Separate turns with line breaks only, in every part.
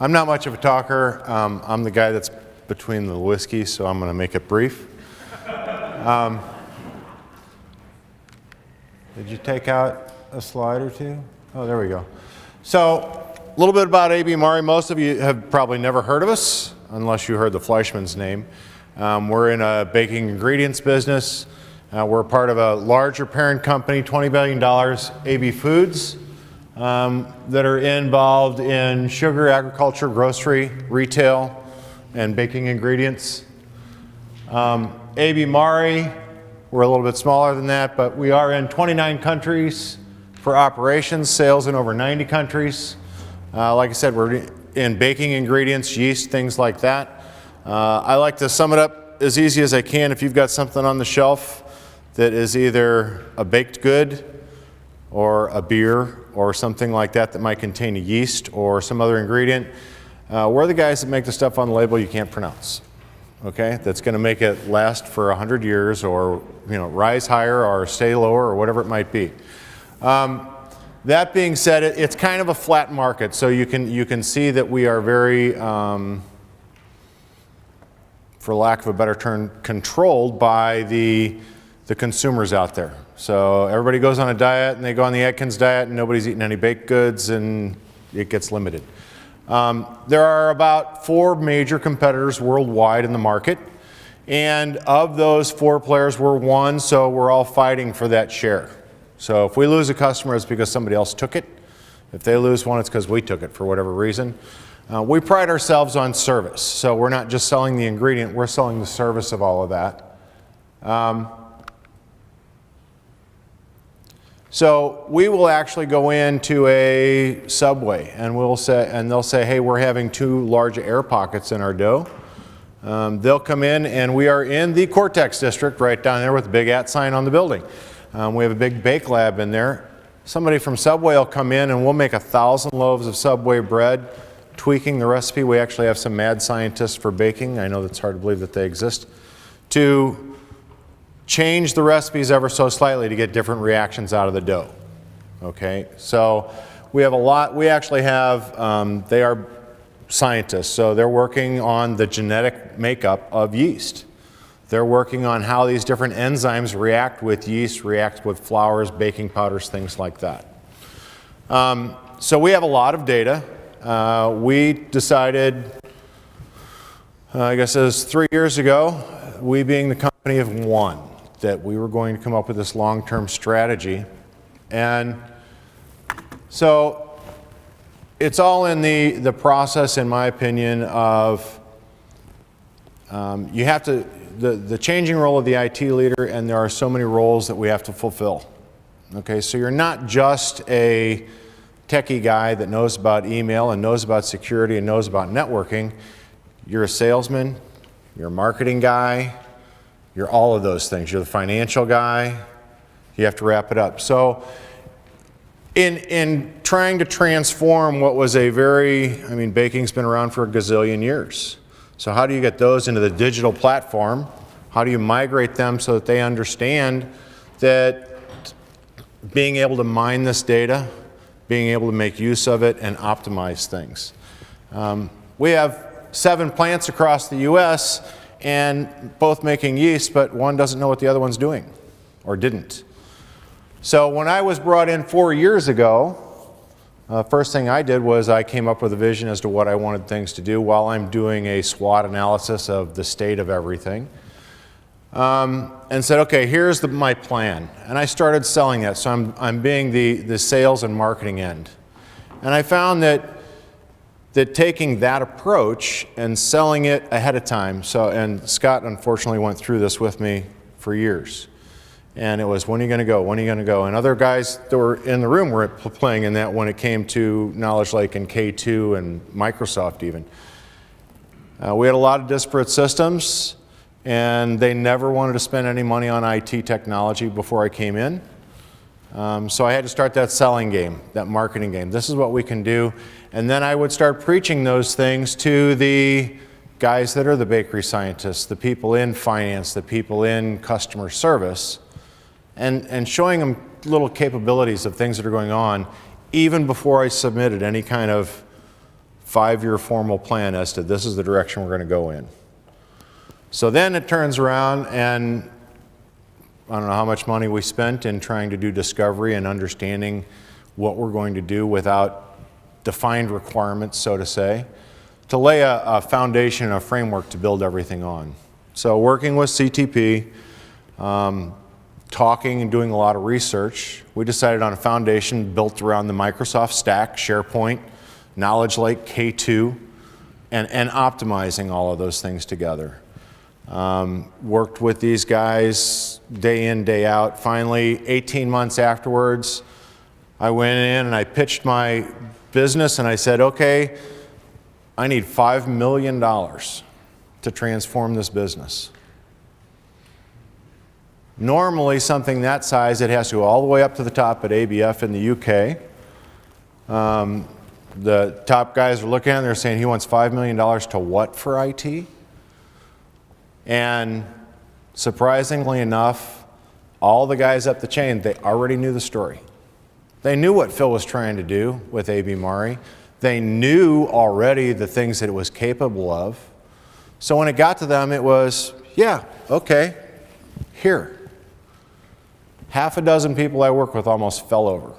I'm not much of a talker. I'm the guy that's between the whiskey, so I'm going to make it brief. Did you take out a slide or two? Oh, there we go. So, a little bit about AB Mauri. Most of you have probably never heard of us, unless you heard the Fleischmann's name. We're in a baking ingredients business. We're part of a larger parent company, $20 billion, AB Foods, that are involved in sugar, agriculture, grocery, retail, and baking ingredients. AB Mauri, we're a little bit smaller than that, but we are in 29 countries for operations, sales in over 90 countries. Like I said, we're in baking ingredients, yeast, things like that. I like to sum it up as easy as I can. If you've got something on the shelf that is either a baked good or a beer or something like that that might contain a yeast or some other ingredient, we're the guys that make the stuff on the label you can't pronounce. Okay, that's going to make it last for 100 years, or rise higher or stay lower or whatever it might be. That being said, it's kind of a flat market, so you can see that we are very, for lack of a better term, controlled by the consumers out there. So everybody goes on a diet, and they go on the Atkins diet, and nobody's eating any baked goods, and it gets limited. There are about 4 major competitors worldwide in the market, and of those 4 players, we're one, so we're all fighting for that share. So if we lose a customer, it's because somebody else took it. If they lose one, it's because we took it for whatever reason. We pride ourselves on service, so we're not just selling the ingredient, we're selling the service of all of that. So we will actually go into a Subway and they'll say, hey, we're having too large air pockets in our dough. They'll come in, and we are in the Cortex district right down there with a big @ sign on the building. We have a big bake lab in there. Somebody from Subway will come in, and we'll make 1,000 loaves of Subway bread, tweaking the recipe. We actually have some mad scientists for baking. I know that's hard to believe that they exist. To change the recipes ever so slightly to get different reactions out of the dough. Okay, so we have a lot. We actually have, they are scientists, so they're working on the genetic makeup of yeast. They're working on how these different enzymes react with yeast, react with flours, baking powders, things like that. So we have a lot of data. We decided, I guess it was 3 years ago, we being the company of one, that we were going to come up with this long-term strategy. And so it's all in the process, in my opinion, of you have to, the changing role of the IT leader, and there are so many roles that we have to fulfill. Okay, so you're not just a techie guy that knows about email and knows about security and knows about networking. You're a salesman, you're a marketing guy, you're all of those things. You're the financial guy. You have to wrap it up. So in trying to transform what was a very, I mean, baking's been around for a gazillion years. So how do you get those into the digital platform? How do you migrate them so that they understand that being able to mine this data, being able to make use of it and optimize things? We have 7 plants across the US, and both making yeast, but one doesn't know what the other one's doing, or didn't. So when I was brought in 4 years ago, first thing I did was I came up with a vision as to what I wanted things to do while I'm doing a SWOT analysis of the state of everything. And said, okay, here's my plan. And I started selling that, so I'm being the sales and marketing end. And I found that taking that approach and selling it ahead of time, and Scott unfortunately went through this with me for years. And it was, when are you going to go? When are you going to go? And other guys that were in the room were playing in that when it came to Knowledge Lake and K2 and Microsoft even. We had a lot of disparate systems, and they never wanted to spend any money on IT technology before I came in. So I had to start that selling game, that marketing game. This is what we can do. And then I would start preaching those things to the guys that are the bakery scientists, the people in finance, the people in customer service, and showing them little capabilities of things that are going on even before I submitted any kind of 5-year formal plan as to this is the direction we're going to go in. So then it turns around, and I don't know how much money we spent in trying to do discovery and understanding what we're going to do without defined requirements, so to say, to lay a foundation, a framework to build everything on. So working with CTP, talking and doing a lot of research, we decided on a foundation built around the Microsoft stack, SharePoint, Knowledge Lake, K2, and optimizing all of those things together. Worked with these guys day in, day out. Finally, 18 months afterwards, I went in and I pitched my business and I said, okay, I need $5 million to transform this business. Normally, something that size, it has to go all the way up to the top at ABF in the UK. The top guys are looking at it, they're saying he wants $5 million to what for IT? And surprisingly enough, all the guys up the chain, they already knew the story. They knew what Phil was trying to do with AB Mauri. They knew already the things that it was capable of. So when it got to them, it was, yeah, okay, here. Half a dozen people I work with almost fell over.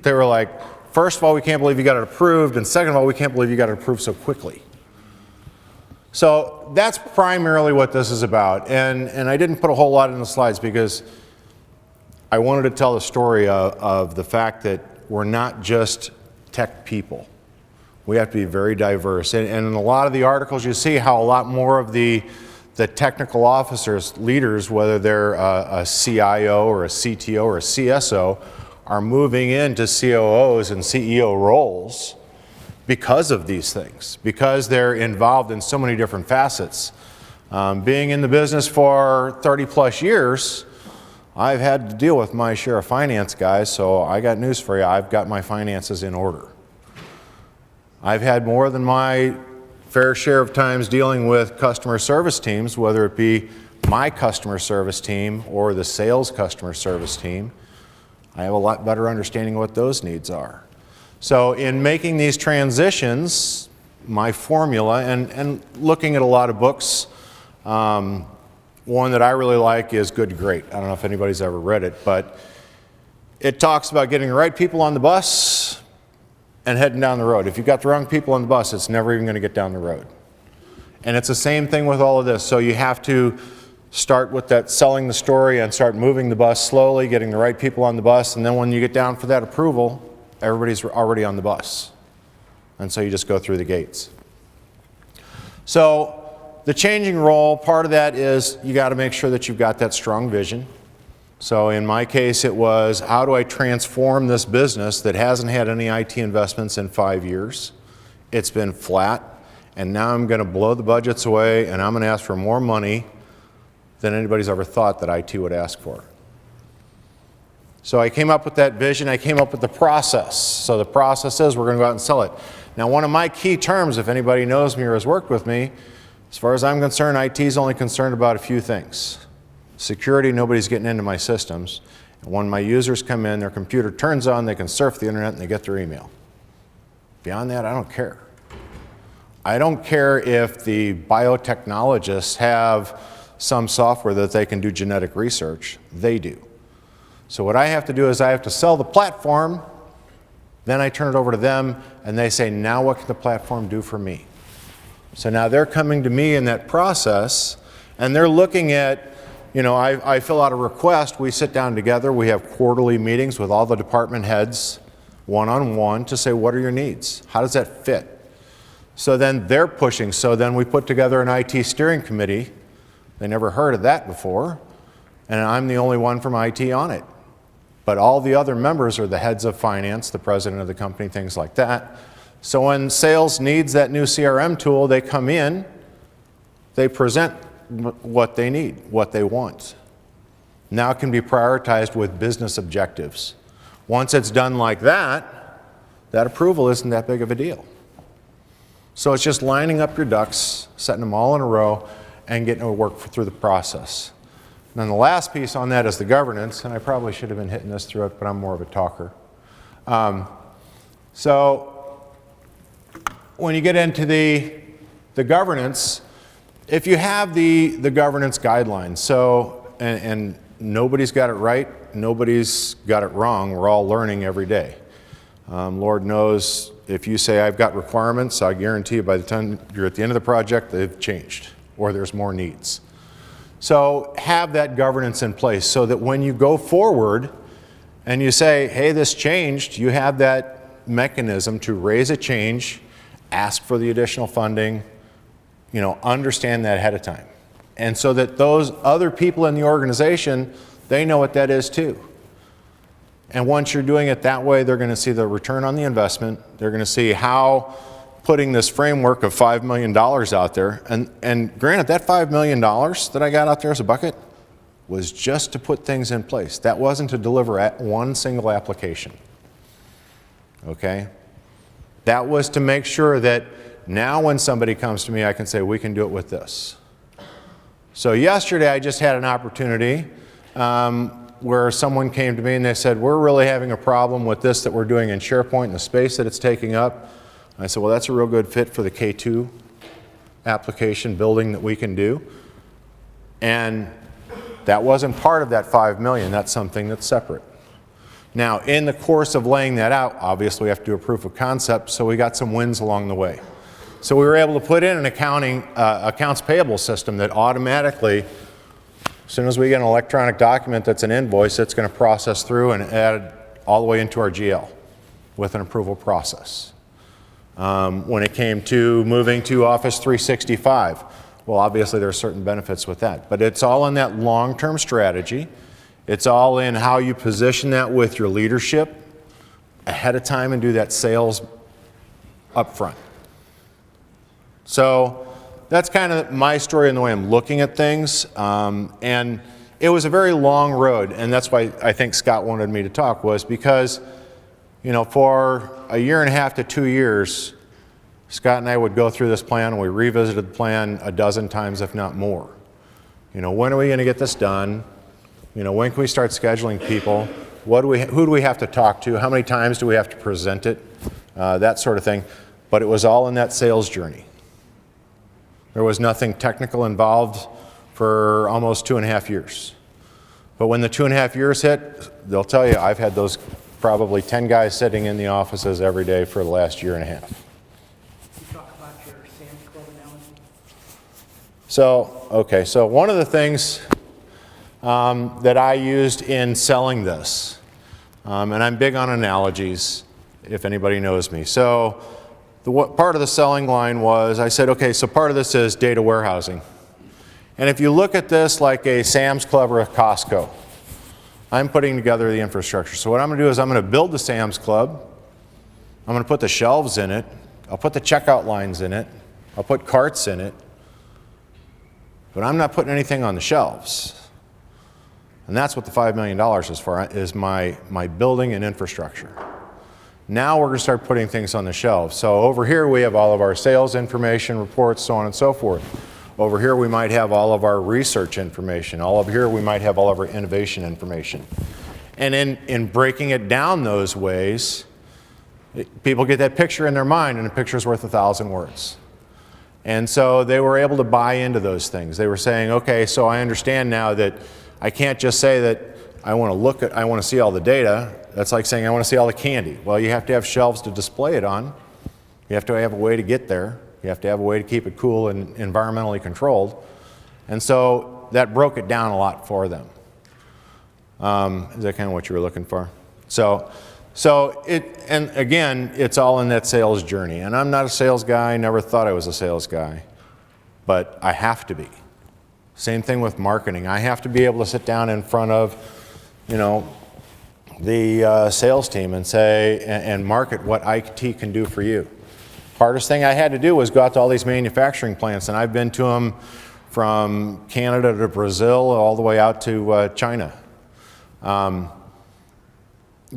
They were like, first of all, we can't believe you got it approved, and second of all, we can't believe you got it approved so quickly. So that's primarily what this is about. And I didn't put a whole lot in the slides because I wanted to tell the story of the fact that we're not just tech people. We have to be very diverse. And in a lot of the articles, you see how a lot more of the technical officers, leaders, whether they're a CIO or a CTO or a CSO, are moving into COOs and CEO roles because of these things, because they're involved in so many different facets. Being in the business for 30 plus years, I've had to deal with my share of finance guys, so I got news for you, I've got my finances in order. I've had more than my fair share of times dealing with customer service teams, whether it be my customer service team or the sales customer service team. I have a lot better understanding of what those needs are. So in making these transitions, my formula, and looking at a lot of books, one that I really like is Good to Great. I don't know if anybody's ever read it, but it talks about getting the right people on the bus and heading down the road. If you've got the wrong people on the bus, it's never even going to get down the road. And it's the same thing with all of this. So you have to start with that selling the story and start moving the bus slowly, getting the right people on the bus, and then when you get down for that approval, everybody's already on the bus. And so you just go through the gates. So the changing role, part of that is you got to make sure that you've got that strong vision. So in my case, it was, how do I transform this business that hasn't had any IT investments in 5 years? It's been flat, and now I'm going to blow the budgets away, and I'm going to ask for more money than anybody's ever thought that IT would ask for. So I came up with that vision, I came up with the process. So the process is we're going to go out and sell it. Now one of my key terms, if anybody knows me or has worked with me, as far as I'm concerned, IT is only concerned about a few things. Security, nobody's getting into my systems. And when my users come in, their computer turns on, they can surf the internet and they get their email. Beyond that, I don't care. I don't care if the biotechnologists have some software that they can do genetic research. They do. So what I have to do is I have to sell the platform, then I turn it over to them, and they say, now what can the platform do for me? So now they're coming to me in that process, and they're looking at, you know, I fill out a request, we sit down together, we have quarterly meetings with all the department heads, one-on-one, to say, what are your needs? How does that fit? So then they're pushing, so then we put together an IT steering committee. They never heard of that before, and I'm the only one from IT on it. But all the other members are the heads of finance, the president of the company, things like that. So when sales needs that new CRM tool, they come in, they present what they need, what they want. Now it can be prioritized with business objectives. Once it's done like that, that approval isn't that big of a deal. So it's just lining up your ducks, setting them all in a row, and getting to work through the process. And then the last piece on that is the governance, and I probably should have been hitting this through it, but I'm more of a talker. So when you get into the governance, if you have the governance guidelines, so, and nobody's got it right, nobody's got it wrong, we're all learning every day. Lord knows, if you say I've got requirements, I guarantee you by the time you're at the end of the project, they've changed, or there's more needs. So have that governance in place so that when you go forward and you say, hey, this changed, you have that mechanism to raise a change, ask for the additional funding, understand that ahead of time. And so that those other people in the organization, they know what that is too. And once you're doing it that way, they're going to see the return on the investment. They're going to see how putting this framework of $5 million out there, and granted, that $5 million that I got out there as a bucket was just to put things in place. That wasn't to deliver at one single application. Okay? That was to make sure that now when somebody comes to me, I can say, we can do it with this. So yesterday, I just had an opportunity where someone came to me and they said, we're really having a problem with this that we're doing in SharePoint and the space that it's taking up. I said, well, that's a real good fit for the K2 application building that we can do. And that wasn't part of that $5 million. That's something that's separate. Now, in the course of laying that out, obviously we have to do a proof of concept, so we got some wins along the way. So we were able to put in an accounts payable system that automatically, as soon as we get an electronic document that's an invoice, it's going to process through and add it all the way into our GL with an approval process. When it came to moving to Office 365, well, obviously there are certain benefits with that, but it's all in that long-term strategy. It's all in how you position that with your leadership ahead of time and do that sales up front. So that's kind of my story and the way I'm looking at things. And it was a very long road, and that's why I think Scott wanted me to talk, was because, for a year and a half to 2 years, Scott and I would go through this plan, and we revisited the plan a dozen times, if not more. When are we going to get this done? When can we start scheduling people? Who do we have to talk to? How many times do we have to present it? That sort of thing. But it was all in that sales journey. There was nothing technical involved for almost 2.5 years. But when the 2.5 years hit, they'll tell you, I've had those probably 10 guys sitting in the offices every day for the last year and a half.
You talk about your Sam's Club analogy.
So one of the things that I used in selling this, and I'm big on analogies, if anybody knows me. So part of the selling line was, I said, okay, so part of this is data warehousing. And if you look at this like a Sam's Club or a Costco, I'm putting together the infrastructure. So what I'm going to do is I'm going to build the Sam's Club. I'm going to put the shelves in it. I'll put the checkout lines in it. I'll put carts in it. But I'm not putting anything on the shelves. And that's what the $5 million is for, is my building and infrastructure. Now we're going to start putting things on the shelves. So over here we have all of our sales information, reports, so on and so forth. Over here we might have all of our research information. All over here we might have all of our innovation information. And in breaking it down those ways, people get that picture in their mind, and a picture's worth 1,000 words. And so they were able to buy into those things. They were saying, okay, so I understand now that I can't just say that I want to see all the data. That's like saying I want to see all the candy. Well, you have to have shelves to display it on. You have to have a way to get there. You have to have a way to keep it cool and environmentally controlled. And so that broke it down a lot for them. Is that kind of what you were looking for? And again, it's all in that sales journey. And I'm not a sales guy, never thought I was a sales guy, but I have to be. Same thing with marketing. I have to be able to sit down in front of, the sales team and say, and market what IT can do for you. Hardest thing I had to do was go out to all these manufacturing plants, and I've been to them from Canada to Brazil all the way out to China.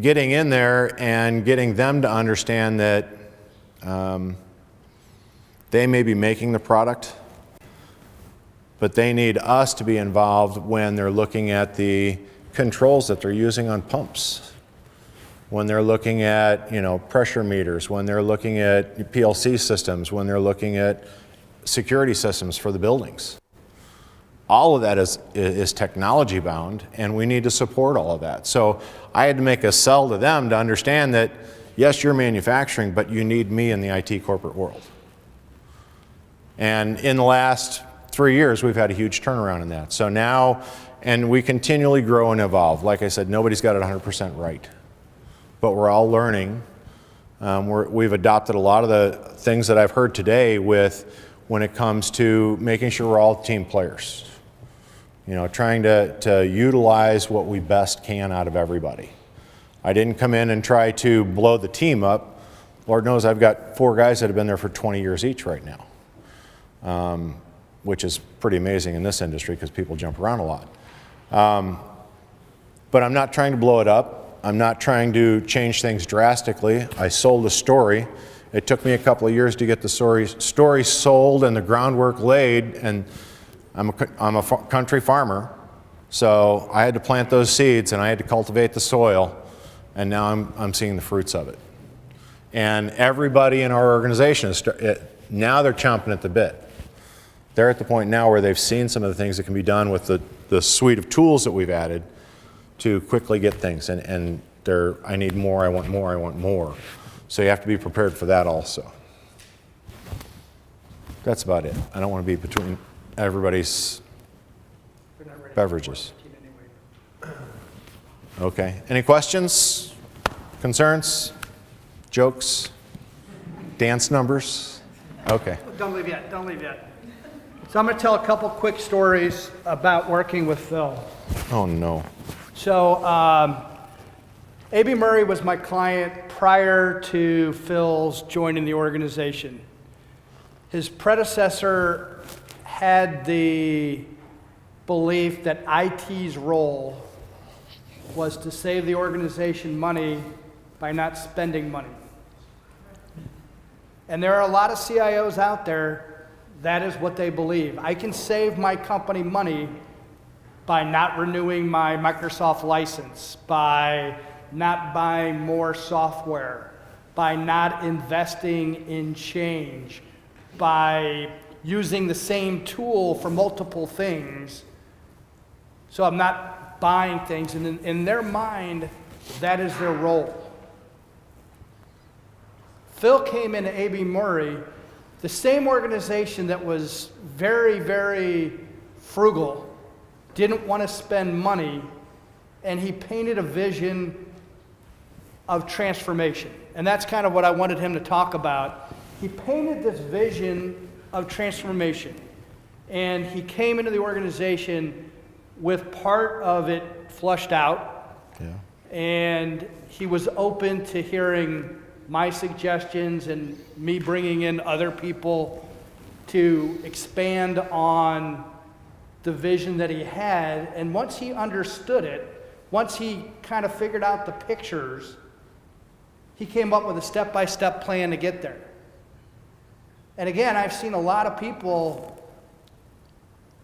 Getting in there and getting them to understand that they may be making the product, but they need us to be involved when they're looking at the controls that they're using on pumps. when they're looking at, pressure meters, when they're looking at PLC systems, when they're looking at security systems for the buildings. All of that is technology bound, and we need to support all of that. So I had to make a sell to them to understand that, yes, you're manufacturing, but you need me in the IT corporate world. And in the last 3 years, we've had a huge turnaround in that. So now, and we continually grow and evolve. Like I said, nobody's got it 100% right, but we're all learning. We've adopted a lot of the things that I've heard today when it comes to making sure we're all team players. Trying to utilize what we best can out of everybody. I didn't come in and try to blow the team up. Lord knows I've got 4 guys that have been there for 20 years each right now, which is pretty amazing in this industry because people jump around a lot. But I'm not trying to blow it up. I'm not trying to change things drastically. I sold a story. It took me a couple of years to get the story sold and the groundwork laid, and I'm a country farmer, so I had to plant those seeds and I had to cultivate the soil, and now I'm seeing the fruits of it. And everybody in our organization now they're chomping at the bit. They're at the point now where they've seen some of the things that can be done with the suite of tools that we've added to quickly get things, and I need more, I want more, I want more. So you have to be prepared for that also. That's about it. I don't want to be between everybody's beverages. Okay. Any questions? Concerns? Jokes? Dance numbers? Okay.
Don't leave yet, don't leave yet. So I'm going to tell a couple quick stories about working with Phil.
Oh, no.
So A.B. Murray was my client prior to Phil's joining the organization. His predecessor had the belief that IT's role was to save the organization money by not spending money. And there are a lot of CIOs out there, that is what they believe. I can save my company money by not renewing my Microsoft license, by not buying more software, by not investing in change, by using the same tool for multiple things. So I'm not buying things, and in their mind, that is their role. Phil came into A.B. Murray, the same organization that was very, very frugal, didn't want to spend money, and he painted a vision of transformation. And that's kind of what I wanted him to talk about. He painted this vision of transformation, and he came into the organization with part of it flushed out, and he was open to hearing my suggestions and me bringing in other people to expand on the vision that he had. And once he understood it, once he kind of figured out the pictures, he came up with a step-by-step plan to get there. And again, I've seen a lot of people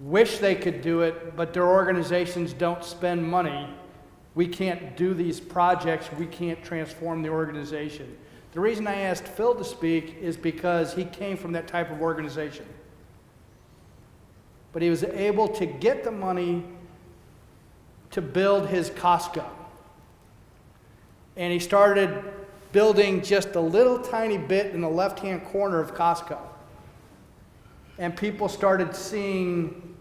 wish they could do it, but their organizations don't spend money. We can't do these projects. We can't transform the organization. The reason I asked Phil to speak is because he came from that type of organization. But he was able to get the money to build his Costco. And he started building just a little tiny bit in the left-hand corner of Costco. And people started seeing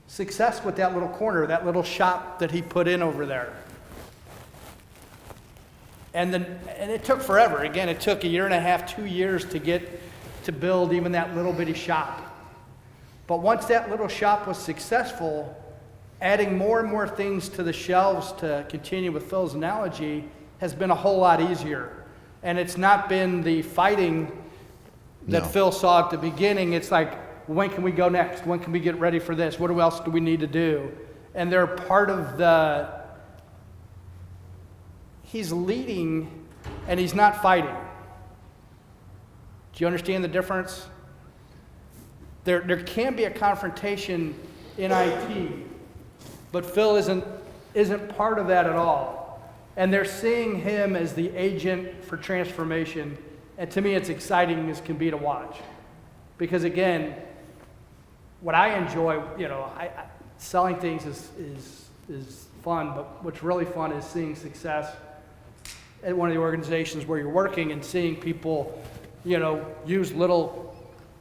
success with that little corner, that little shop that he put in over there. And it took forever. Again, it took 1.5 years, 2 years to build even that little bitty shop. But once that little shop was successful, adding more and more things to the shelves, to continue with Phil's analogy, has been a whole lot easier. And it's not been the fighting that Phil saw at the beginning. It's like, when can we go next? When can we get ready for this? What else do we need to do? And they're part of he's leading and he's not fighting. Do you understand the difference? There can be a confrontation in IT, but Phil isn't part of that at all. And they're seeing him as the agent for transformation. And to me, it's exciting as can be to watch. Because again, what I enjoy, selling things is fun, but what's really fun is seeing success at one of the organizations where you're working and seeing people, use little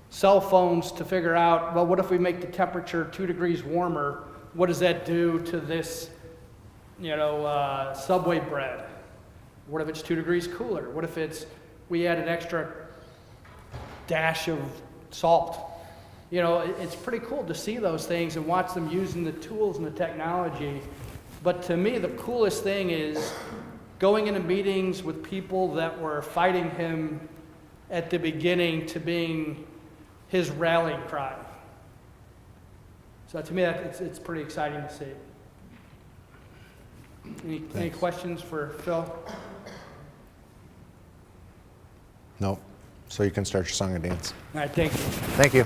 cell phones to figure out, well, what if we make the temperature 2 degrees warmer? What does that do to this, Subway bread? What if it's 2 degrees cooler? What if we add an extra dash of salt? It's pretty cool to see those things and watch them using the tools and the technology. But to me, the coolest thing is going into meetings with people that were fighting him at the beginning to being his rallying cry. So to me, it's pretty exciting to see. Any questions for Phil?
No. So you can start your song and dance.
All right, thank you.
Thank you.